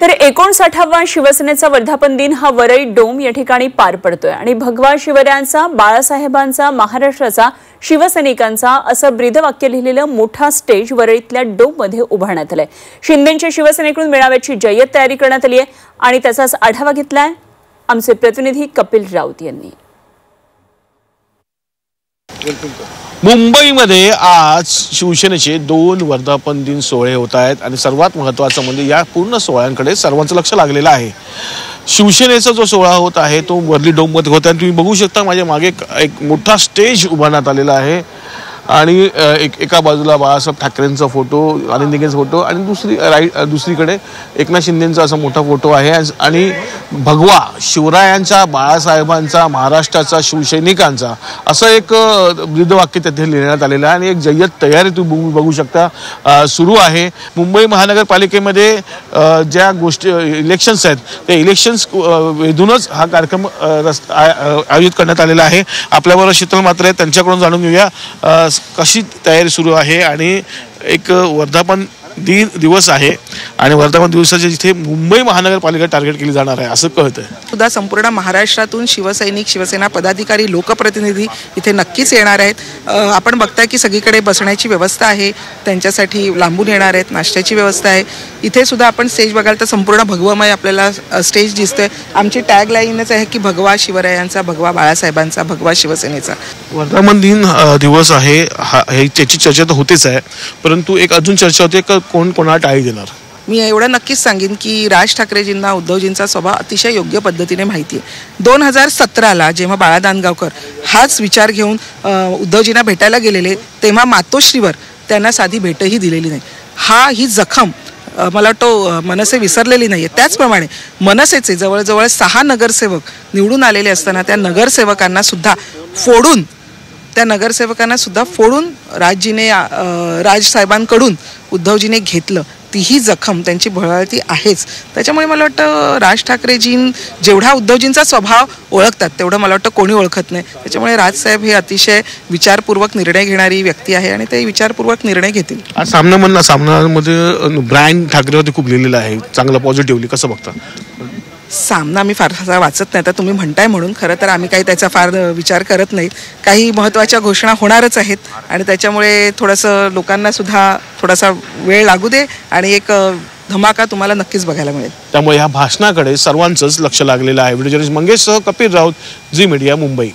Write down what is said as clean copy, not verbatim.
तर 59वा शिवसेनेचा वर्धापन दिन हा वरळी डोम या ठिकाणी पार पडतोय आणि भगवा शिवरायांचा, बाळासाहेबांचा, महाराष्ट्राचा, शिवसैनिकांचा असं ब्रीदवाक्य लिहिलेलं मोठा स्टेज वरळीतल्या डोम मध्ये उभारण्यात आलंय। शिंदेंच्या शिवसेनेकडून मेळाव्याची जय्यत तयारी करण्यात आली आहे आणि त्याचाच आढावा घेतलाय आमचे प्रतिनिधी कपिल राऊत यांनी। मुंबईमध्ये आज शिवसेनेचे 2 वर्धापन दिन सोहळे होत आहेत आणि सर्वात महत्त्वाचं म्हणजे या पूर्ण सोहळ्यांकडे सर्वांचं लक्ष लागलेलं आहे। शिवसेनेचा जो सोहळा होत आहे तो वरळी डोममध्ये होत आहे। तुम्ही बघू शकता माझ्या मागे एक मोठा स्टेज उभारण्यात आलेला आहे आणि एका बाजूला बाळासाहेब ठाकरेंचा फोटो, अनिल दिघेंचा फोटो आणि दुसरीकडे एकनाथ शिंदेंचा असा मोठा फोटो आहे आणि भगवा शिवरायांचा, बाळासाहेबांचा, महाराष्ट्राचा, शिवसैनिकांचा असं एक ब्रीदवाक्य तिथे लिहिण्यात आलेलं आहे आणि एक जय्यत तयारी तुम्ही बघू शकता सुरू आहे। मुंबई महानगरपालिकेमध्ये ज्या गोष्टी इलेक्शन्स आहेत त्या इलेक्शन्स वेधूनच हा कार्यक्रम आयोजित करण्यात आलेला आहे। आपल्याबरोबर शीतल मात्रे आहेत, त्यांच्याकडून जाणून घेऊया कशी तयारी सुरू आहे आणि एक वर्धापन दिवस आहे आणि वर्धापन दिवसाच्या जिथे मुंबई महानगरपालिका टार्गेट केली जाणार आहे असं कळतंय। सुद्धा संपूर्ण महाराष्ट्रातून शिवसैनिक, शिवसेना पदाधिकारी, लोकप्रतिनिधी इथे नक्कीच येणार आहेत। आपण बघताय की सगळीकडे बसण्याची व्यवस्था आहे, त्यांच्यासाठी लांबून येणार आहेत, नाश्त्याची व्यवस्था आहे। इथे सुद्धा आपण स्टेज बघाल तर संपूर्ण भगवामय आपल्याला स्टेज दिसतोय। आमची टॅग लाईनच आहे की भगवा शिवरायांचा, भगवा बाळासाहेबांचा, भगवा शिवसेनेचा। वर्धापन दिन दिवस आहे हे त्याची चर्चा तर होतेच आहे, परंतु एक अजून चर्चा होते की कोण कोणाला टाळी देणार। मी एवढं नक्कीच सांगेन की राज ठाकरेजींना, उद्धवजींचा स्वभाव अतिशय योग्य पद्धतीने माहिती आहे। 2017ला जेव्हा बाळा दानगावकर हाच विचार घेऊन उद्धवजींना भेटायला गेलेले तेव्हा मातोश्रीवर त्यांना साधी भेटही दिलेली नाही। ही जखम मला वाटतं मनसे विसरलेली नाही आहे। त्याचप्रमाणे मनसेचे जवळजवळ 6 नगरसेवक निवडून आलेले असताना त्या नगरसेवकांना सुद्धा फोडून राजसाहेबांकडून उद्धवजीने घेतलं। तीही जखम त्यांची भळाळती आहेच। त्याच्यामुळे मला वाटतं राज ठाकरेजी जेवढा उद्धवजींचा स्वभाव ओळखतात तेवढं मला वाटतं कोणी ओळखत नाही। त्याच्यामुळे राजसाहेब हे अतिशय विचारपूर्वक निर्णय घेणारी व्यक्ती आहे आणि ते विचारपूर्वक निर्णय घेतील। आज सामनामध्ये ब्रँड ठाकरेवरती खूप लिहिलेलं आहे, चांगलं पॉझिटिव्हली कसं बघता? सामना मी फारसा वाचत नाही, तर तुम्ही म्हणताय म्हणून। खरं तर आम्ही काही त्याचा फार विचार करत नाही। काही महत्त्वाच्या घोषणा होणारच आहेत आणि त्याच्यामुळे थोडंसं लोकांना सुद्धा थोडासा वेळ लागू दे आणि एक धमाका तुम्हाला नक्कीच बघायला मिळेल। त्यामुळे ह्या भाषणाकडे सर्वांचंच लक्ष लागलेलं आहे। व्हिडिओ जर्नलिस्ट मंगेशसह कपिल राऊत, झी मीडिया, मुंबई।